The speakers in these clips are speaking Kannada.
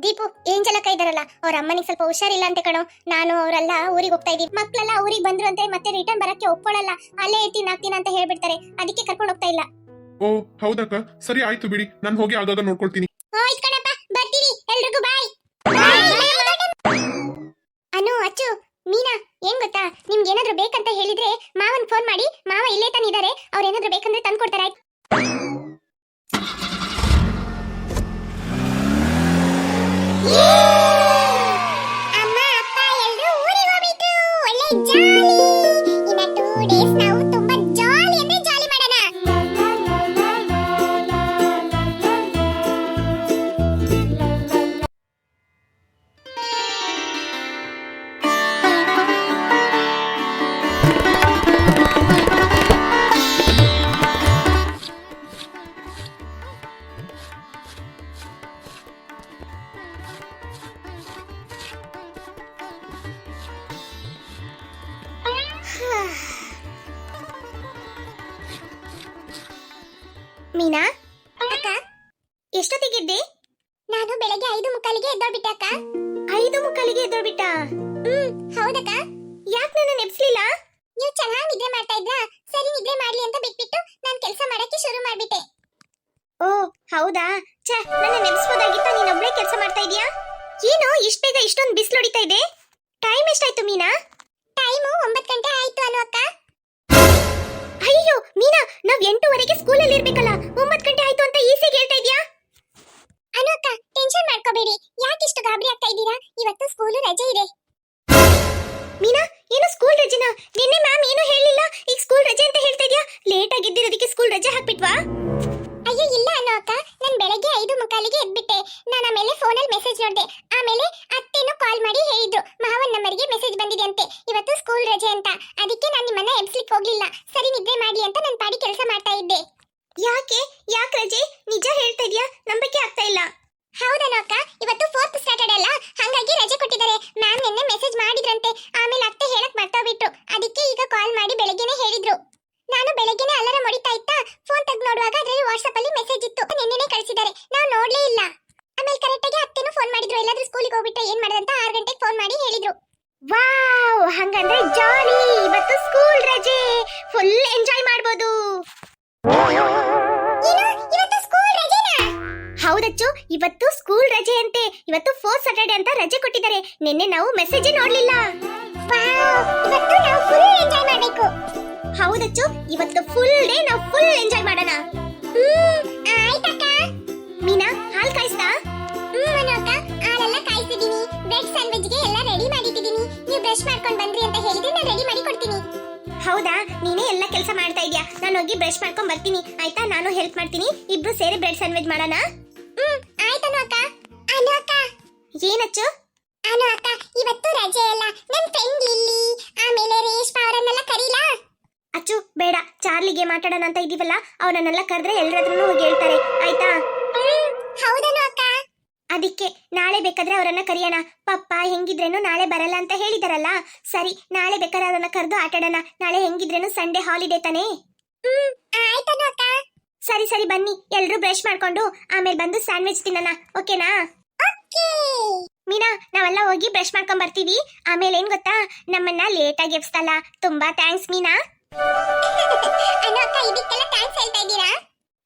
ದೀಪು ಏಂಜಲಕ್ಕ ಇದಾರಲ್ಲ ಅವ್ರ ಅಮ್ಮನಿಗೆ ಸ್ವಲ್ಪ ಹುಷಾರಿಲ್ಲ ಅಂತ ಕಣೋ. ನಾನು ಅವರೆಲ್ಲ ಊರಿಗೆ ಹೋಗ್ತಾ ಇದೀವಿ. ಮಕ್ಕಳೆಲ್ಲ ಊರಿಗೆ ಬಂದ್ರು ಅಂತ ಮತ್ತೆ ರಿಟರ್ನ್ ಬರಕ್ಕೆ ಒಪ್ಕೊಳ್ಳಲ್ಲ. ಅಲ್ಲೇ ಇರ್ತೀನಿ ನಾಲ್ಕು ಅಂತ ಹೇಳ್ಬಿಡ್ತಾರೆ. ಅದಕ್ಕೆ ಕರ್ಕೊಂಡು ಹೋಗ್ತಾ ಇಲ್ಲ. ಓ ಹೌದಕ್ಕ, ಸರಿ ಆಯ್ತು ಬಿಡಿ, ನಾನು ಹೋಗಿ ಆಗಾಗ ನೋಡ್ಕೊಳ್ತೀನಿ. ಆಯ್ತು ಕಣಪ್ಪ, ಬರ್ತೀವಿ. ಎಲ್ರಿಗೂ ಬಾಯ್. ಅನು, ಅಚ್ಚು, ಮೀನಾ, ಏನ್ ಗೊತ್ತಾ, ನಿಮ್ಗೆ ಏನಾದ್ರು ಬೇಕಂತ ಹೇಳಿದ್ರೆ ಮಾವನ್ ಫೋನ್ ಮಾಡಿ, ಮಾವ ಇಲ್ಲೇ ತಾನಿದ್ದಾರೆ, ಅವ್ರು ಏನಾದ್ರು ಬೇಕಂದ್ರೆ ತಂದು ಕೊಡ್ತಾರೆ. ಆಯ್ತು? ಅಮ್ಮ ಅಪ್ಪ ಎಲ್ರು ಊರಿಗೆ ಹೋಗ್ಬಿಟ್ರು. ಒಳ್ಳೆ ಜಾಲಿ. ಇನ್ನ 2 ಡೇಸ್ ನಾವು ತುಂಬಾ ಜಾಲಿ ಅಂದ್ರೆ ಜಾಲಿ ಮಾಡೋಣ. ಮೀನಾ ಅಕ್ಕ, ಎಷ್ಟೊತ್ತಿಗಿದ್ದೆ? ನಾನು ಬೆಳಗ್ಗೆ 5:45ಗೆ ಎದ್ದೋಗ್ಬಿಟ್ಟೆ ಅಕ್ಕ. 5:45ಗೆ ಎದ್ದೋಗ್ಬಿಟ್ಟ? ಹೌದಕ್ಕ. ಯಾಕೆ ನನ್ನ ನೆಪ್ಸ್ಲಿಲ್ಲ? ನೀವು ಚೆನ್ನಾಗಿ ನಿದ್ರೆ ಮಾಡ್ತಾ ಇದ್ರಾ, ಸರಿ ನಿದ್ರೆ ಮಾಡ್ಲಿ ಅಂತ ಬಿಟ್ಬಿಟ್ಟು ನಾನು ಕೆಲಸ ಮಾಡಕ್ಕೆ ಶುರು ಮಾಡ್ಬಿಟ್ಟೆ. ಓ ಹೌದಾ? ಛೇ, ನನ್ನ ನೆಪ್ಸ್ಬೋದಾಗಿತ್ತ. ನೀನೊಬ್ಳೆ ಕೆಲಸ ಮಾಡ್ತಾ ಇದೀಯಾ? ಏನು ಇಷ್ಟ ಬೇಗ ಇಷ್ಟೊಂದು ಬಿಸಿಲು ಹೊಡಿತಾ ಇದೆ? ಟೈಮ್ ಎಷ್ಟಾಯ್ತು ಮೀನಾ? ಟೈಮು 9 ಗಂಟೆ ಆಯ್ತು ಅನು ಅಕ್ಕ. ಅಯ್ಯೋ ಮೀನಾ, ನಾವ್ 8:00ವರೆಗೆ ಸ್ಕೂಲಲ್ಲಿ ಇರ್ಬೇಕಲ್ಲ, 9 ಗಂಟೆ ಆಯ್ತು ಅಂತ ಈಸಿಗೆ ಹೇಳ್ತಾ ಇದೀಯಾ? ಅನು ಅಕ್ಕ, ಟೆನ್ಷನ್ ಮಾಡ್ಕೋಬೇಡಿ. ಯಾಕೆ ಇಷ್ಟು ಗಾಬರಿ ಆಗ್ತಾ ಇದ್ದೀರಾ? ಇವತ್ತು ಸ್ಕೂಲು ರಜೆ ಇದೆ. ಮೀನಾ, ಏನು ಸ್ಕೂಲ್ ರಜೆನಾ? ನಿನ್ನೆ ಮ್ಯಾಮ್ ಏನು ಹೇಳಿಲ್ಲ, ಈಗ ಸ್ಕೂಲ್ ರಜೆ ಅಂತ ಹೇಳ್ತಾ ಇದೀಯಾ? ಲೇಟ್ ಆಗಿದ್ದಿರೋದಕ್ಕೆ ಸ್ಕೂಲ್ ರಜೆ ಹಾಕ್ಬಿಟ್ವಾ? ಅಯ್ಯೋ ಇಲ್ಲ ಅನು ಅಕ್ಕ, ನಾನು ಬೆಳಗ್ಗೆ 5:45ಗೆ ಎದ್ಬಿಟ್ಟೆ. ನಾನು ಆಮೇಲೆ ಫೋನಲ್ಲಿ ಮೆಸೇಜ್ ನೋಡಿದೆ. ಆಮೇಲೆ ಅತ್ತೆನೂ ಕಾಲ್ ಮಾಡಿ ಹೇಳಿದ್ರು, ಮಾವನ್ ನಂಬರ್ಗೆ ಮೆಸೇಜ್ ಬಂದಿದೆ ಅಂತೆ, ಇವತ್ತು ಸ್ಕೂಲ್ ರಜೆ ಅಂತ. ಅದಕ್ಕೆ ನಾನು ನಿಮ್ಮನ್ನ ಎಬ್ಸ್ಲಿಕ್ಕೆ ಹೋಗ್ಲಿಲ್ಲ. ಸರಿ ನಿದ್ರೆ ಮಾಡಿ ಅಂತ ನಾನು ಪಾಡಿ ಕೆಲಸ ಮಾಡ್ತಾ ಇದ್ದೆ. ಯಾಕೆ ರಜೆ? ನಿಜ ಹೇಳ್ತಾ ಇದೀಯಾ? ನಂಬಿಕೆ ಆಗ್ತಾ ಇಲ್ಲ. ಹೌದನು ಅಕ್ಕ, ಇವತ್ತು 4th ಸ್ಯಾಟರ್ಡೆ ಅಲ್ಲ, ಹಾಗಾಗಿ ರಜೆ ಕೊಟ್ಟಿದ್ದಾರೆ. ಮ್ಯಾಮ್ ನಿನ್ನೆ ಮೆಸೇಜ್ ಮಾಡಿದ್ರಂತೆ, ಆಮೇಲೆ ಅತ್ತೆ ಹೇಳಕ್ ಮರ್ತೋಗ್ಬಿಟ್ರು. ಅದಕ್ಕೆ ಈಗ ಕಾಲ್ ಮಾಡಿ ಬೆಳಗ್ಗೆನೆ ಹೇಳಿದ್ರು. ನಾನು ಬೆಳಗ್ಗೆನೆ ಅಲಾರಾಮ್ ಹೊಡಿತಾ ಇತ್ತಾ, ಫೋನ್ ತೆಗೆದು ನೋಡುವಾಗ ಅದರಲ್ಲಿ ವಾಟ್ಸ್ಆಪ್ ಅಲ್ಲಿ ಮೆಸೇಜ್ ಇತ್ತು. ನಿನ್ನೆನೇ ಕಳಿಸಿದ್ದಾರೆ, ನಾವು ನೋಡ್ಲೇ ಇಲ್ಲ. ಆಮೇಲೆ ಕರೆಕ್ಟ್ ಆಗಿ ಅತ್ತೆನೂ ಫೋನ್ ಮಾಡಿದ್ರು, ಎಲ್ಲಾದ್ರೂ ಸ್ಕೂಲಿಗೆ ಹೋಗ್ಬಿಟ್ರೆ ಏನ್ ಮಾಡೋದಂತ 6 ಗಂಟೆಗೆ ಫೋನ್ ಮಾಡಿ ಹೇಳಿದ್ರು. ವಾವ್, ಹಂಗಂದ್ರೆ ಜಾಲಿ. ಇವತ್ತು ಸ್ಕೂಲ್ ರಜೆ, ಫುಲ್ ಎಂಜಾಯ್ ಮಾಡಬಹುದು. ಹೌದಚ್ಚು, ಇವತ್ತು ಸ್ಕೂಲ್ ರಜೆ ಅಂತೆ. ಇವತ್ತು 4th ಸ್ಯಾಟರ್ಡೆ ಅಂತ ರಜೆ ಕೊಟ್ಟಿದ್ದಾರೆ. ನಿನ್ನೆ ನಾವು ಮೆಸೇಜ್ ನೋಡ್ಲಿಲ್ಲ. ಇವತ್ತು ನಾವು ಫುಲ್ ಎಂಜಾಯ್ ಮಾಡಬೇಕು. ಹೌದಚ್ಚು, ಇವತ್ತು ಫುಲ್ ಡೇ ನಾವು ಫುಲ್ ಎಂಜಾಯ್ ಮಾಡೋಣ. ಆಯ್ತಕ್ಕ. ಮೀನಾ, ಹಾಲ್ ಕಾಯಿಸ್ತಾ? ಅಕ್ಕ, ಹಾಲೆಲ್ಲ ಕಾಯಿಸಿದೀನಿ. ಬ್ರೆಡ್ ಸ್ಯಾಂಡ್ವಿಚ್ಗೆ ಎಲ್ಲ ರೆಡಿ ಮಾಡಿಟ್ಟಿದೀನಿ. ನೀವು ಬ್ರಷ್ ಮಾಡ್ಕೊಂಡು ಬಂದ್ರಿ ಅಂತ ಹೇಳಿದ್ರೆ ನಾನು ರೆಡಿ ಮಾಡಿ ಕೊಡ್ತೀನಿ. ಹೌದಾ, ನೀನೇ ಎಲ್ಲ ಕೆಲಸ ಮಾಡ್ತಾ ಇದೀಯಾ? ನಾನು ಹೋಗಿ ಬ್ರಷ್ ಮಾಡ್ಕೊಂಡ್ ಬರ್ತೀನಿ, ಆಯ್ತಾ? ನಾನು ಹೆಲ್ಪ್ ಮಾಡ್ತೀನಿ, ಇಬ್ರು ಸೇರಿ ಬ್ರೆಡ್ ಸ್ಯಾಂಡ್ವಿಚ್ ಮಾಡೋಣ. ಆಯ್ತನು ಅಕ್ಕ. ಅನು ಅಕ್ಕ. ಏನಚ್ಚು? ಅನು ಅಕ್ಕ, ಇವತ್ತು ರಜೆ ಅಲ್ಲ, ನನ್ನ ಫ್ರೆಂಡ್ ಲಿಲ್ಲಿ ಆಮೇಲೆ ರೇಷ್ಮಾ ಅವರನ್ನೆಲ್ಲ ಕರೀಲಾ? ಅಚ್ಚು ಬೇಡ, ಚಾರ್ಲಿಗೆ ಮಾತಾಡೋಣ ಅಂತ ಇದೀವಲ್ಲ, ಅವನನ್ನೆಲ್ಲ ಕರೆದ್ರೆ ಎಲ್ಲರತ್ರನೂ ಹೋಗಿ ಹೇಳ್ತಾರೆ, ಆಯ್ತಾ? ಹೌದನು ಅಕ್ಕ. ಅದಕ್ಕೆ ನಾಳೆ ಬೇಕಾದ್ರೆ ಅವರನ್ನ ಕರೆಯೋಣ. ಪಪ್ಪ ಹೆಂಗಿದ್ರೇನು ನಾಳೆ ಬರಲ್ಲ ಅಂತ ಹೇಳಿದಾರಲ್ಲ, ಸರಿ ನಾಳೆ ಬೇಕಾದ್ರೆ ಅವರನ್ನ ಕರೆದು ಆಟಾಡೋಣ. ನಾಳೆ ಹೆಂಗಿದ್ರೇನು ಸಂಡೇ ಹಾಲಿಡೇ ತಾನೇ? ಆಯ್ತನು ಅಕ್ಕ. ಸರಿ ಸರಿ ಬನ್ನಿ, ಎಲ್ರು ಬ್ರಷ್ ಮಾಡ್ಕೊಂಡು ಆಮೇಲೆ ಬಂದು ಸ್ಯಾಂಡ್ವಿಚ್ ತಿನ್ನೋಣ, ಓಕೆನಾ? ಮೀನಾ, ನಾವೆಲ್ಲ ಹೋಗಿ ಬ್ರಷ್ ಮಾಡ್ಕೊಂಡ್ ಬರ್ತೀವಿ. ಆಮೇಲೆ ಏನ್ ಗೊತ್ತಾ, ನಮ್ಮನ್ನ ಲೇಟ್ ಆಗಿ ಎಬ್ಸ್ತಲ್ಲ, ತುಂಬಾ ಥ್ಯಾಂಕ್ಸ್ ಮೀನಾ. ಅನು ಅಕ್ಕ, ಇದಕ್ಕೆಲ್ಲ ಥ್ಯಾಂಕ್ಸ್ ಹೇಳ್ತಾ ಇದ್ದೀರಾ?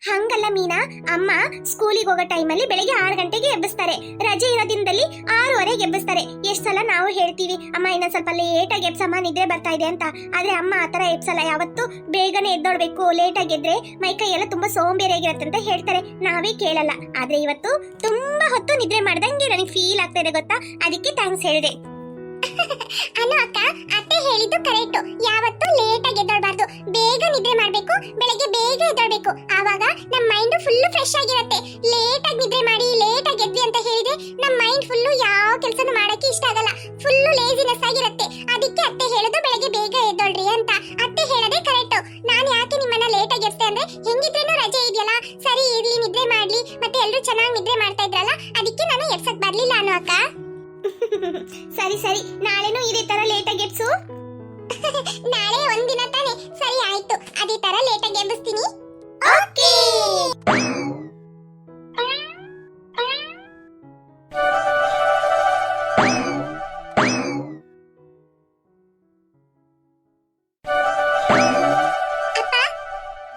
ಹಂಗಲ್ಲ ಮೀನಾ, ಅಮ್ಮ ಸ್ಕೂಲಿಗೆ ಹೋಗೋ ಟೈಮಲ್ಲಿ ಬೆಳಿಗ್ಗೆ 6 ಗಂಟೆಗೆ ಎಬ್ಬಿಸ್ತಾರೆ. ರಜೆ ಇರೋ ದಿನದಲ್ಲಿ 6:15ಗೆ ಎಬ್ಬಿಸ್ತಾರೆ. ಎಷ್ಟ್ ಸಲ ನಾವು ಹೇಳ್ತೀವಿ, ಅಮ್ಮ ಇನ್ನೊಂದ್ ಸ್ವಲ್ಪ ಲೇಟ್ ಆಗಿ ಎಬ್ಸಮ್ಮ, ನಿದ್ರೆ ಬರ್ತಾ ಇದೆ ಅಂತ. ಆದ್ರೆ ಅಮ್ಮ ಆತರ ಎಬ್ಸಲ್ಲ, ಯಾವತ್ತು ಬೇಗನೆ ಎದ್ದೋಡ್ಬೇಕು, ಲೇಟ್ ಆಗಿದ್ರೆ ಮೈಕೈ ಎಲ್ಲ ತುಂಬಾ ಸೋಂಬೇರಿಯಾಗಿರತ್ತೆ ಅಂತ ಹೇಳ್ತಾರೆ. ನಾವೇ ಕೇಳಲ್ಲ. ಆದ್ರೆ ಇವತ್ತು ತುಂಬಾ ಹೊತ್ತು ನಿದ್ರೆ ಮಾಡ್ದಂಗೆ ನನಗೆ ಫೀಲ್ ಆಗ್ತಾ ಇದೆ ಗೊತ್ತಾ, ಅದಕ್ಕೆ ಥ್ಯಾಂಕ್ಸ್ ಹೇಳಿದೆ. ಅನು ಅಕ್ಕ, ಅತ್ತೆ ಹೇಳಿದ್ದು ಕರೆಕ್ಟ್. ಯಾವತ್ತೂ ಲೇಟ್ ಆಗಿ ಎದ್ದೋಳ್ಬಾರ್ದು, ಬೇಗ ನಿದ್ರೆ ಮಾಡ್ಬೇಕು, ಬೆಳಗ್ಗೆ ಬೇಗ ಎದ್ದೋಳ್ಬೇಕು. ಆವಾಗ ನಮ್ಮ ಮೈಂಡ್ ಫುಲ್ ಫ್ರೆಶ್ ಆಗಿರುತ್ತೆ. ಲೇಟ್ ಆಗಿ ನಿದ್ರೆ ಮಾಡಿ ಲೇಟ್ ಆಗಿ ಎದ್ವಿ ಅಂತ ಹೇಳಿದ್ರೆ ನಮ್ಮ ಮೈಂಡ್ ಫುಲ್ ಯಾವ ಕೆಲಸನೂ ಮಾಡಕ್ಕೆ ಇಷ್ಟ ಆಗಲ್ಲ, ಫುಲ್ ಲೇಜಿನೆಸ್ ಆಗಿರುತ್ತೆ. ಅದಕ್ಕೆ ಅತ್ತೆ ಹೇಳೋದು ಬೆಳಗ್ಗೆ ಬೇಗ ಎದ್ದೋಳ್ರಿ ಅಂತ. ಅತ್ತೆ ಹೇಳೋದೇ ಕರೆಕ್ಟ್. ನಾನು ಯಾಕೆ ನಿಮ್ಮನ್ನ ಲೇಟ್ ಆಗಿ ಎಬ್ಸ್ತೆ ಅಂದ್ರೆ, ಹೆಂಗಿದ್ರೇನು ರಜೆ ಇದೆಯಲ್ಲ, ಸರಿ ಇರ್ಲಿ ನಿದ್ರೆ ಮಾಡ್ಲಿ, ಮತ್ತೆ ಎಲ್ಲರೂ ಚೆನ್ನಾಗಿ ನಿದ್ರೆ ಮಾಡ್ತಾ ಇದ್ರಲ್ಲ, ಅದಕ್ಕೆ ನಾನು ಎಬ್ಸಕ್ ಬರ್ಲಿಲ್ಲ ಅನು ಅಕ್ಕ. ಸರಿ ಸರಿ, ನಾಳೆನೂ ಇದೇ ತರ ಲೇಟಾಗಿ ಎಬ್ಸು. ನಾಳೆ ಒಂದಿನ ತಾನೆ, ಸರಿ ಆಯ್ತು, ಅದೇ ತರ ಲೇಟಾಗಿ ಎಬ್ಬಿಸ್ತೀನಿ. ಓಕೆ.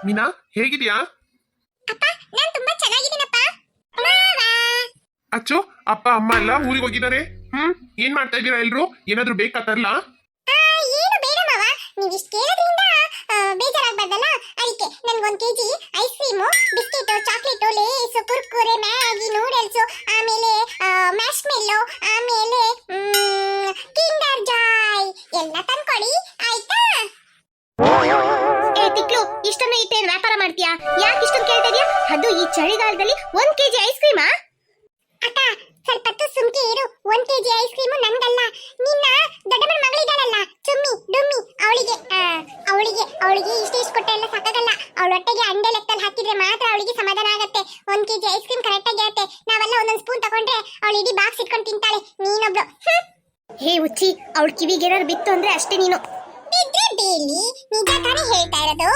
ಮೀನಾ, ಹೇಗಿದ್ಯಾ? ಅಪ್ಪ, ನಾನು ತುಂಬಾ ಚೆನ್ನಾಗಿದ್ದೀನಪ್ಪ. ಮಾವ. ಅಚ್ಚು, ಅಪ್ಪ ಅಮ್ಮ ಎಲ್ಲ ಊರಿಗೆ ಹೋಗಿದ್ದಾರೆ. ಏನ್ ಮಾಡ್ತಾ ಇದ್ದೀರಾ ಎಲ್ರು? ಏನಾದ್ರು ಬೇಕಾ ತರ್ಲಾ? ಏನು ಬೇಡ ಮಾವ, ನೀವು ಇಷ್ಟು ಕೇಳೋದ್ರಿಂದ ಬೇಜಾರಾಗಬಾರ್ದಲ್ಲ, ಅದಕ್ಕೆ ನನ್ಗೊಂದು KG ice cream, biscuit, chocolate, Lay's, Kurkure, Maggi, noodles, ಆಮೇಲೆ ಮ್ಯಾಶ್ ಮೆಲ್ಲೋ, ಆಮೇಲೆ ಕಿಂಡರ್ ಜಾಯ್ ಎಲ್ಲ ತಂದ್ಕೊಡಿ, ಆಯ್ತಾ? ಏ ತಿಕ್ಲು, ಇಷ್ಟನ್ನು ಇಟ್ಟೇನು ವ್ಯಾಪಾರ ಮಾಡ್ತೀಯಾ? ಯಾಕೆ ಇಷ್ಟೊಂದು ಕೇಳ್ತಾ ಇದೀಯಾ? ಅದು ಈ ಚಳಿಗಾಲದಲ್ಲಿ 1 ಕೆಜಿ ಐಸ್ ಕ್ರೀಮಾ? ಅಕ್ಕ, ಸ್ವಲ್ಪ ಹೊತ್ತು ಸುಮ್ಕೆ ಇರು. 1 ಕೆಜಿ ಐಸ್ ಕ್ರೀಮು ನನ್ಗಲ್ಲ, ನಿನ್ನ ದೊಡ್ಡಮ್ಮನ ಮಗಳಿದ್ದಾಳಲ್ಲ ಚುಮ್ಮಿ ಡುಮ್ಮಿ, ಅವಳಿಗೆ ಇಷ್ಟು ಕೊಟ್ಟೆ ಎಲ್ಲ ಸಾಕಾಗಲ್ಲ. ಅವಳ ಹೊಟ್ಟೆಗೆ ಅಂಡೆ ಲೆಕ್ಕದಲ್ಲಿ ಹಾಕಿದ್ರೆ ಮಾತ್ರ ಅವಳಿಗೆ ಸಮಾಧಾನ ಆಗತ್ತೆ. 1 ಕೆಜಿ ಐಸ್ ಕ್ರೀಮ್ ಕರೆಕ್ಟ್ ಆಗಿ ಇರುತ್ತೆ. ನಾವೆಲ್ಲ ಒಂದೊಂದು ಸ್ಪೂನ್ ತಗೊಂಡ್ರೆ ಅವಳು ಇಡೀ ಬಾಕ್ಸ್ ಇಟ್ಕೊಂಡು ತಿಂತಾಳೆ. ನೀನೊಬ್ಳು ಹೇ ಉಚ್ಚಿ, ಅವಳ ಕಿವಿಗೆ ಏನಾದ್ರು ಬಿತ್ತು ಅಂದ್ರೆ ಅಷ್ಟೇ ನೀನು. ಬಿದ್ರೆ ಬೇಲಿ, ನಿಜ ತಾನೇ ಹೇಳ್ತಾ ಇರೋದು.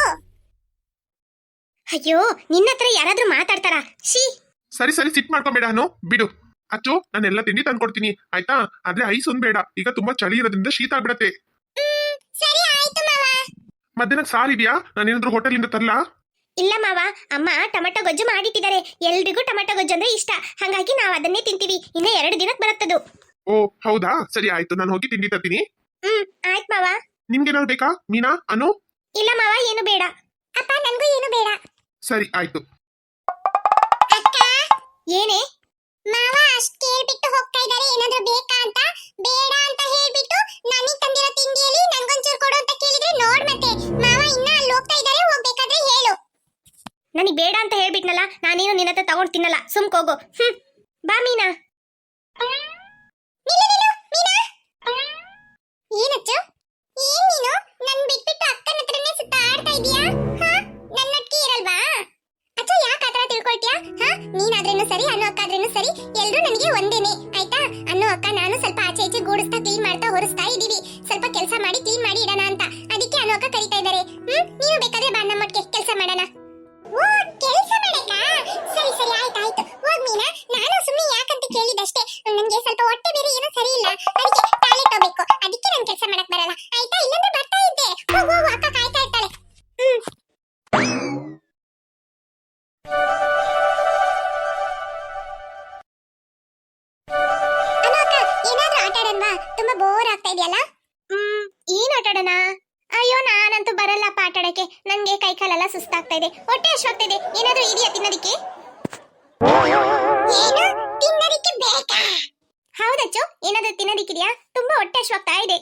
ಅಯ್ಯೋ, ನಿನ್ನ ಹತ್ರ ಯಾರಾದ್ರೂ ಮಾತಾಡ್ತಾರಾ? ಶೀ. ಸರಿ ಸರಿ, ಸಿಟ್ ಮಾಡ್ಕೊಂಬೇಡ ಅನು, ಬಿಡು. ಅಚ್ಚು, ನಾನೆಲ್ಲ ತಿಂಡಿ ತಂದ್ಕೊಡ್ತೀನಿ ಆಯ್ತಾ? ಆದ್ರೆ ಐಸ್ ಒಂದ್ ಬೇಡ, ಈಗ ತುಂಬಾ ಚಳಿ ಇರೋದ್ರಿಂದ ಶೀತ ಆಗ್ಬಿಡತ್ತೆ. ಸರಿ ಆಯ್ತು ಮಾವ. ಮಧ್ಯಾಹ್ನಕ್ಕೆ ಸಾರ್ ಇದೆಯಾ? ನಾನೇನಾದ್ರೂ ಹೋಟೆಲಿಂದ ತರ್ಲಾ? ಇಲ್ಲ ಮಾವ, ಅಮ್ಮ ಟೊಮೆಟೊ ಗೊಜ್ಜು ಮಾಡಿಟ್ಟಿದ್ದಾರೆ. ಎಲ್ರಿಗೂ ಟೊಮೆಟೊ ಗೊಜ್ಜು ಅಂದ್ರೆ ಇಷ್ಟ, ಹಾಗಾಗಿ ನಾವು ಅದನ್ನೇ ತಿಂತೀವಿ. ಇನ್ನ 2 ದಿನಕ್ಕೆ ಬರುತ್ತದು. ಓ ಹೌದಾ, ಸರಿ ಆಯ್ತು, ನಾನು ಹೋಗಿ ತಿಂಡಿ ತರ್ತೀನಿ. ಆಯ್ತು ಮಾವ. ನಿಮ್ಗೇನಾದ್ರು ಬೇಕಾ ಮೀನಾ, ಅನು? ಇಲ್ಲ ಮಾವ, ಏನು ಬೇಡ. ಅಪ್ಪ, ನನಗೂ ಏನು ಬೇಡ. ಸರಿ ಆಯ್ತು. ಅಕ್ಕ, ಏನೇ? ಮಾವ ಅಷ್ಟು ಕೇಳ್ಬಿಟ್ಟು ಹೋಗ್ತಾ ಇದ್ದಾರೆ, ಏನಾದ್ರೂ ಬೇಕಾ ಅಂತ. ಬೇಡ ಅಂತ ಹೇಳ್ಬಿಟ್ಟು ನನಗೆ ತಂದಿರೋ ತಿಂಡಿಯಲ್ಲಿ ನಂಗೊಂಚೂರು ಕೊಡು ಅಂತ ಕೇಳಿದ್ರೆ ನೋಡ್ ಮತ್ತೆ. ಮಾವ ಇನ್ನ ಅಲ್ಲಿ ಹೋಗ್ತಾ ಇದ್ದಾರೆ, ಹೋಗ್ಬೇಕಾದ್ರೆ ಹೇಳು. ನನಗೆ ಬೇಡ ಅಂತ ಹೇಳ್ಬಿಟ್ನಲ್ಲ, ನಾನೇನು ನಿನ್ನ ಹತ್ರ ತಗೊಂಡು ತಿನ್ನಲ್ಲ, ಸುಮ್ಕೋಗು. ಬಾ ಮೀನಾ. ಏನಚ್ಚು? ಏನ್ ನೀನು ನನ್ ಬಿಟ್ಬಿಟ್ಟು ಅಕ್ಕನ ಹತ್ರನೇ ಸುತ್ತಾಡ್ತಾ ಇದೀಯಾ? ನನ್ನೊಟ್ಟಿಗೆ ಇರಲ್ವಾ? ಅಚ್ಚ, ಯಾಕೆ ಆ ಥರ ತಿಳ್ಕೊಳ್ತೀಯಾ? ನೀನಾದ್ರೇನು ಸರಿ, ಅನ್ನು ಅಕ್ಕ ಆದ್ರೇನು ಸರಿ, ಎಲ್ರು ನನಗೆ ಒಂದೇನೆ, ಆಯ್ತಾ? ಅನ್ನು ಅಕ್ಕ ನಾನು ಸ್ವಲ್ಪ ಆಚೆ ಈಚೆ ಗೂಡಿಸ್ತಾ ಕ್ಲೀನ್ ಮಾಡ್ತಾ ಹೊರಿಸ್ತಾ ಇದೀವಿ. ಸ್ವಲ್ಪ ಕೆಲಸ ಮಾಡಿ ಕ್ಲೀನ್ ಮಾಡಿ ಇಡೋಣ ಅಂತ, ಅದಕ್ಕೆ ಅನ್ನು ಅಕ್ಕ ಕರೀತಾ ಇದ್ದಾರೆ. ನೀನು ಬೇಕಾದ್ರೆ ಬಾ, ನಮ್ಮೊಟ್ಟಿಗೆ ಕೆಲಸ ಮಾಡೋಣ. ಓ, ಕೆಲಸ ಮಾಡಕ್ಕ? ಸರಿ ಸರಿ, ಆಯ್ತು ಆಯ್ತು, ಹೋಗ್ ಮೀನಾ. ನಾನು ಸುಮ್ಮನೆ ಯಾಕಂತ ಕೇಳಿದಷ್ಟೇ, ನನಗೆ ಸ್ವಲ್ಪ ಹೊಟ್ಟೆ ಬೇರೆ ಏನೋ ಸರಿ ಇಲ್ಲ, ಅದಕ್ಕೆ ಟಾಯ್ಲೆಟ್ ಹೋಗ್ಬೇಕು, ಅದಕ್ಕೆ ನಾನು ಕೆಲಸ ಮಾಡಕ್ ಬರಲ್ಲ, ಆಯ್ತಾ? ಇಲ್ಲಂದ್ರೆ ಬರ್ತಾ ಇದ್ದೆ. ಹೋಗು ಹೋಗು, ಅಕ್ಕ ಕಾಯ್ತಾ ಇರ್ತಾಳೆ. ಅನು ಅಕ್ಕ, ಏನಾದ್ರೂ ಆಟ ಆಡೋಣವಾ? ತುಂಬಾ ಬೋರ್ ಆಗ್ತಾ ಇದೆಯಲ್ಲ. ಏನ್ ಆಟ ಆಡೋಣ? ಅಯ್ಯೋ, ನಾನಂತೂ ಬರಲ್ಲಪ್ಪ ಆಟ ಆಡಕ್ಕೆ, ನಂಗೆ ಕೈ ಕಾಲೆಲ್ಲ ಸುಸ್ತಾಗ್ತಾ ಇದೆ, ಹೊಟ್ಟೆ ಅಷ್ಟಾಗ್ತಾ ಇದೆ. ಏನಾದ್ರೂ ಇದೆಯಾ ತಿನ್ನೋದಿಕ್ಕೆ? ಏನು ತಿನ್ನೋದಿಕ್ಕೆ ಬೇಕಾ? ಹೌದಚ್ಚು, ಏನಾದ್ರೂ ತಿನ್ನೋದಿಕ್ಕಿದ್ಯಾ? ತುಂಬಾ ಹೊಟ್ಟೆ ಅಷ್ಟಾಗ್ತಾ ಇದೆ.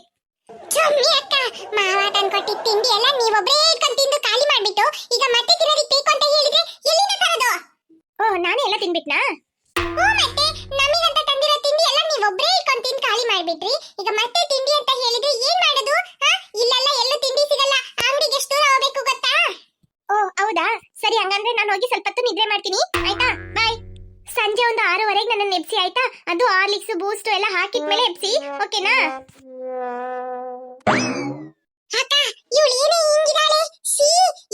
ಚಮ್ಮಿ ಅಕ್ಕ, ಮಾವ ತಂದ್ಕೊಟ್ಟಿದ್ದ ತಿಂಡಿ ಎಲ್ಲ ನೀವೊಬ್ಬರೇ ಇಟ್ಕೊಂಡು ತಿಂದು ಖಾಲಿ ಮಾಡ್ಬಿಟ್ಟು ಈಗ ಮತ್ತೆ ತಿನ್ನೋದಿಕ್ಕೆ ಬೇಕು ಅಂತ ಹೇಳಿದ್ರೆ ಎಲ್ಲಿಂದ ತರೋದು? ಓ, ನಾನೇ ಎಲ್ಲ ತಿನ್ಬಿಟ್ನಾ? ಓ, ಮತ್ತೆ ನಮಗಂತ ತಂದಿರೋ ತಿಂಡಿ ಎಲ್ಲ ನೀವೊಬ್ಬರೇ ಇಟ್ಕೊಂಡು ತಿಂದು ಖಾಲಿ ಮಾಡ್ಬಿಟ್ರಿ, ಈಗ ಮತ್ತೆ ತಿಂಡಿ ಅಂತ ಹೇಳಿದ್ರೆ ಏನ್ ಮಾಡೋದು? ಇಲ್ಲೆಲ್ಲ ಎಲ್ಲೂ ತಿಂಡಿ ಸಿಗಲ್ಲ, ಅಂಗಡಿಗೆ ಎಷ್ಟು ದೂರ ಹೋಗ್ಬೇಕು ಗೊತ್ತಾ? ಓ ಹೌದಾ, ಸರಿ, ಹಂಗಂದ್ರೆ ನಾನು ಹೋಗಿ ಸ್ವಲ್ಪ ಹೊತ್ತು ನಿದ್ರೆ ಮಾಡ್ತೀನಿ, ಆಯ್ತಾ? ಬಾಯ್. ಸಂಜೆ ಒಂದು 6:30ಗೆ ನನ್ನ ಎಬ್ಸಿ, ಆಯ್ತಾ? ಅದು ಹಾರ್ಲಿಕ್ಸ್ ಬೂಸ್ಟ್ ಎಲ್ಲ ಹಾಕಿದ್ಮೇಲೆ ಎಬ್ಸಿ, ಓಕೆನಾ? ಅಕ್ಕ, ಇವಳು ಏನೇ ಹಿಂಗಿದಾಳೆ? ಸಿ,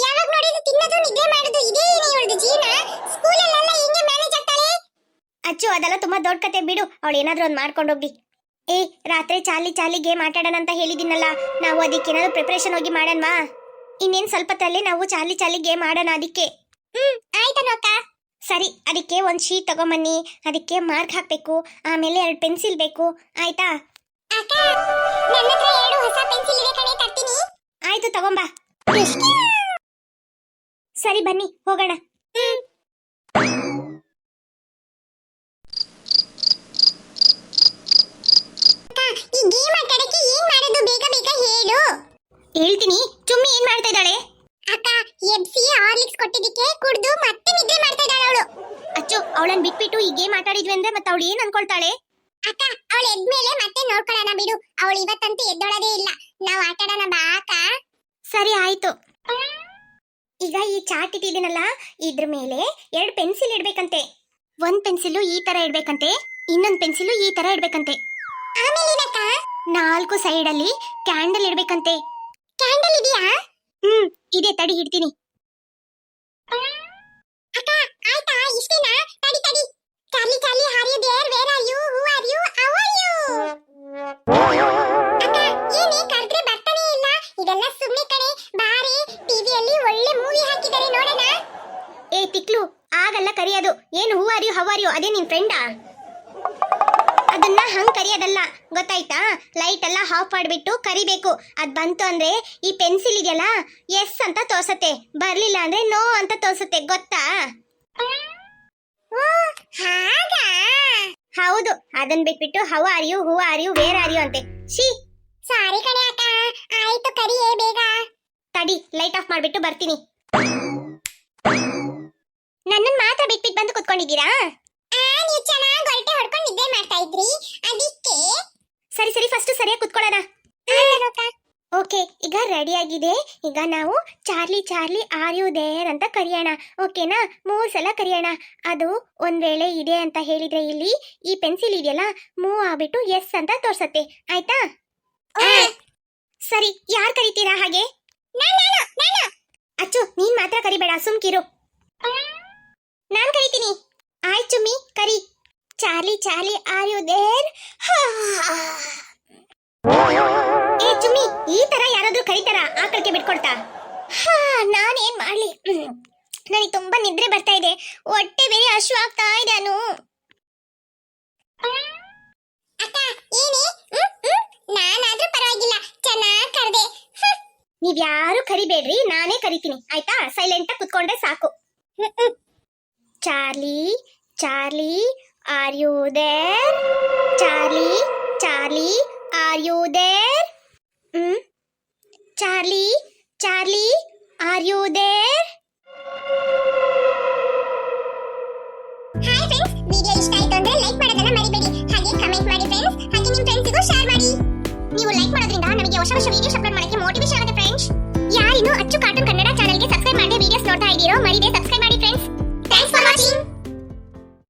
ಯಾವಾಗ ನೋಡಿದ್ರು ತಿನ್ನೋದು ನಿದ್ರೆ ಮಾಡೋದು, ಇದೇ ಏನೇ ಇವಳದು ಜೀವನ? ಸ್ಕೂಲಲ್ಲೆಲ್ಲ ಹಿಂಗೆ ಮ್ಯಾನೇಜ್ ಆಗ್ತಾಳೆ? ಅಚ್ಚು, ಅದೆಲ್ಲ ತುಂಬಾ ದೊಡ್ಡ ಕತೆ ಬಿಡು, ಅವಳು ಏನಾದ್ರೂ ಒಂದು ಮಾಡ್ಕೊಂಡು ಹೋಗ್ಲಿ. ಏ, ರಾತ್ರಿ ಚಾಲಿ ಗೇಮ್ ಆಟಾಡೋಣ ಅಂತ ಹೇಳಿದಿನಲ್ಲ, ನಾವು ಅದಕ್ಕೆ ಏನಾದ್ರು ಪ್ರಿಪರೇಷನ್ ಹೋಗಿ ಮಾಡೋಣವಾ? ಇನ್ನೇನು ಸ್ವಲ್ಪ ತಲೆ ನಾವು ಚಾಲಿ ಗೇಮ್ ಆಡೋಣ, ಅದಕ್ಕೆ. ಆಯ್ತನು ಅಕ್ಕ. ಸರಿ, ಅದಕ್ಕೆ ಒಂದು ಶೀಟ್ ತಗೊಂಬನ್ನಿ, ಅದಕ್ಕೆ ಮಾರ್ಕ್ ಹಾಕಬೇಕು, ಆಮೇಲೆ 2 ಪೆನ್ಸಿಲ್ ಬೇಕು, ಆಯ್ತಾ? ಅಕ್ಕ, ನನ್ನ ಹತ್ರ 2 ಹೊಸ ಪೆನ್ಸಿಲ್ ಇದೆ ಕಣೆ, ತರ್ತೀನಿ. ಆಯ್ತು, ತಗೊಂಬಾ. ಸರಿ, ಬನ್ನಿ ಹೋಗೋಣ. ಈ ಗೇಮ್ ಆಟಾಡಕ್ಕೆ ಏನ್ ಮಾಡೋದು? ಬೇಗ ಬೇಗ ಹೇಳು. ಹೇಳ್ತೀನಿ. ಚುಮ್ಮಿ ಏನ್ ಮಾಡ್ತಾ ಇದ್ದಾಳೆ? ಅಕ್ಕ, ಎಬ್ಸಿ ಹಾರ್ಲಿಕ್ಸ್ ಕೊಟ್ಟಿದ್ದಕ್ಕೆ ಕುಡ್ದು ಮತ್ತೆ ನಿದ್ರೆ ಮಾಡ್ತಾ ಇದ್ದಾಳೆ ಅವಳು. ಅಚ್ಚು, ಅವಳನ್ನ ಬಿಟ್ಬಿಟ್ಟು ಈ ಗೇಮ್ ಆಟಾಡಿದ್ವಿ ಅಂದ್ರೆ ಮತ್ತೆ ಅವಳು ಏನ್ ಅನ್ಕೊಳ್ತಾಳೆ? ಅಕ್ಕ, ಅವಳು ಎದ್ಮೇಲೆ ಮತ್ತೆ ನೋಡ್ಕೊಳ್ಳೋಣ ಬಿಡು, ಅವಳು ಇವತ್ತಂತೂ ಎದ್ದೊಳದೇ ಇಲ್ಲ. ನಾವು ಆಟಾಡೋಣ ಬಾ ಅಕ್ಕ. ಸರಿ ಆಯ್ತು. ಈಗ ಈ ಚಾರ್ಟ್ ಇಟ್ಟಿದ್ದೀನಲ್ಲ, ಇದ್ರ ಮೇಲೆ 2 ಪೆನ್ಸಿಲ್ ಇಡ್ಬೇಕಂತೆ. 1 ಪೆನ್ಸಿಲ್ ಈ ತರ ಇಡ್ಬೇಕಂತೆ, ಇನ್ನೊಂದು ಪೆನ್ಸಿಲ್ ಈ ತರ ಇಡ್ಬೇಕಂತೆ. 4 ಸೈಡ್ ಅಲ್ಲಿ ಕ್ಯಾಂಡಲ್ ಇಡ್ಬೇಕಂತೆ. ಕ್ಯಾಂಡಲ್ ಇದೆಯಾ? ಇದೆ, ತಡಿ ಇಡ್ತೀನಿ. ಅಕ್ಕ ಆಯ್ತಾ, ಇಷ್ಟೇನಾ? ತಡಿ ತಡಿ. Charlie Charlie, are you there? Where are you? Who are you? How are you? ಅಕ್ಕ ಏನೇ ಕರೆದ್ರೆ ಬರ್ತಾನೆ ಇಲ್ಲ. ಇದೆಲ್ಲ ಸುಮ್ಮನೆ ಕಣೆ. ಬಾರಿ, ಟಿವಿಯಲ್ಲಿ ಒಳ್ಳೆ ಮೂವಿ ಹಾಕಿದ್ದಾರೆ, ನೋಡೋಣ. ಏ ತಿಕ್ಲು, ಆಗಲ್ಲ ಕರಿಯೋದು. ಏನು who are you, how are you? ಅದೇ ನಿನ್ ಫ್ರೆಂಡಾ? ಅದನ್ನ ಹಂಗ್ ಕರಿಯೋದಲ್ಲ, ಗೊತ್ತಾಯ್ತಾ? ಲೈಟ್ ಎಲ್ಲ ಆಫ್ ಮಾಡ್ಬಿಟ್ಟು ಕರಿಬೇಕು. ಅದ್ ಬಂತು ಅಂದ್ರೆ ಈ ಪೆನ್ಸಿಲ್ ಇದೆಯಲ್ಲ, ಎಸ್ ಅಂತ ತೋರ್ಸತ್ತೆ. ಬರ್ಲಿಲ್ಲ ಅಂದ್ರೆ ನೋ ಅಂತ ತೋರ್ಸತ್ತೆ, ಗೊತ್ತಾ? ಹೌದು, ಅದನ್ ಬಿಟ್ಬಿಟ್ಟು how are you, who are you, where are you ಅಂತೆ. ಶೀ, ಸಾರಿ ಕಣೆ ಅಕ್ಕ. ಆಯ್ತು, ಕರಿಯೇ ಬೇಗ. ತಡಿ, ಲೈಟ್ ಆಫ್ ಮಾಡ್ಬಿಟ್ಟು ಬರ್ತೀನಿ. ನನ್ನನ್ ಮಾತ್ರ ಬಿಟ್ಬಿಟ್ಟು ಬಂದು ಕುತ್ಕೊಂಡಿದ್ದೀರಾ? ನೀವು ಚೆನ್ನಾಗಿ ಹೊರಟೆ ಹೊಡ್ಕೊಂಡು ನಿದ್ದೆ ಮಾಡ್ತಾ ಇದ್ರಿ, ಅದಕ್ಕೆ. ಸರಿ ಸರಿ, ಫಸ್ಟ್ ಸರಿಯಾಗಿ ಕುತ್ಕೊಳ್ಳೋಣ. ಓಕೆ, ಈಗ ರೆಡಿ ಆಗಿದೆ. ಈಗ ನಾವು Charlie Charlie are you there ಅಂತ ಕರಿಯೋಣ, ಓಕೆನಾ? 3 ಸಲ ಕರಿಯೋಣ. ಅದು ಒಂದ್ ವೇಳೆ ಇದೆ ಅಂತ ಹೇಳಿದ್ರೆ ಇಲ್ಲಿ ಈ ಪೆನ್ಸಿಲ್ ಇದೆಯಲ್ಲ, ಮೂವ್ ಆಗ್ಬಿಟ್ಟು ಎಸ್ ಅಂತ ತೋರ್ಸತ್ತೆ, ಆಯ್ತಾ? ಸರಿ, ಯಾರು ಕರಿತೀರಾ ಹಾಗೆ? ಅಚ್ಚು, ನೀನ್ ಮಾತ್ರ ಕರಿಬೇಡ, ಸುಮ್ಕಿರು. ನಾನ್ ಕರಿತೀನಿ. ಆಯ್ತು ಚುಮ್ಮಿ, ಕರಿ. Charlie Charlie are you there? ಏ ಚುಮ್ಮಿ, ಈ ತರ ಯಾರಾದ್ರೂ ಕರೀತಾರ? ಆಕಳಿಗೆ ಬಿಟ್ಕೊಡ್ತಾ? ನಾನೇನ್ ಮಾಡ್ಲಿ, ನನಗೆ ತುಂಬಾ ನಿದ್ರೆ ಬರ್ತಾ ಇದೆ, ಹೊಟ್ಟೆ ಬೇರೆ ಹಶು ಆಗ್ತಾ ಇದೆ. ನಾನಾದ್ರೂ ಪರವಾಗಿಲ್ಲ, ಚೆನ್ನಾಗ್ ಕರ್ದೆ. ನೀವ್ಯಾರು ಕರಿಬೇಡ್ರಿ, ನಾನೇ ಕರಿತೀನಿ, ಆಯ್ತಾ? ಸೈಲೆಂಟ್ ಆಗಿ ಕುತ್ಕೊಂಡ್ರೆ ಸಾಕು. Charlie Charlie are you there? Charlie Charlie are you there? Charlie Charlie are you there? Hi friends, video ಇಷ್ಟ ಆಯ್ತು ಅಂದ್ರೆ ಲೈಕ್ ಮಾಡೋದನ್ನ ಮರಿಬೇಡಿ. ಹಾಗೆ ಕಮೆಂಟ್ ಮಾಡಿ ಫ್ರೆಂಡ್ಸ್, ಹಾಗೆ ನಿಮ್ಮ ಫ್ರೆಂಡ್ಸ್ಗೂ ಶೇರ್ ಮಾಡಿ. ನೀವು ಲೈಕ್ ಮಾಡೋದ್ರಿಂದ ನಮಗೆ ಹೊಸ ಹೊಸ ವಿಡಿಯೋಸ್ ಅಪ್ಲೋಡ್ ಮಾಡಕ್ಕೆ ಮೋಟಿವೇಶನ್ ಆಗುತ್ತೆ ಫ್ರೆಂಡ್ಸ್. ಯಾರಿನ್ನೂ ಅಚ್ಚು ಕಾರ್ಟೂನ್ ಕನ್ನಡ ಚಾನೆಲ್ಗೆ ಸಬ್ಸ್ಕ್ರೈಬ್ ಮಾಡಿ ವಿಡಿಯೋಸ್ ನೋಡ್ತಾ ಇದ್ದೀರೋ, ಮರಿದೆ ಸಬ್ಸ್ಕ್ರೈಬ್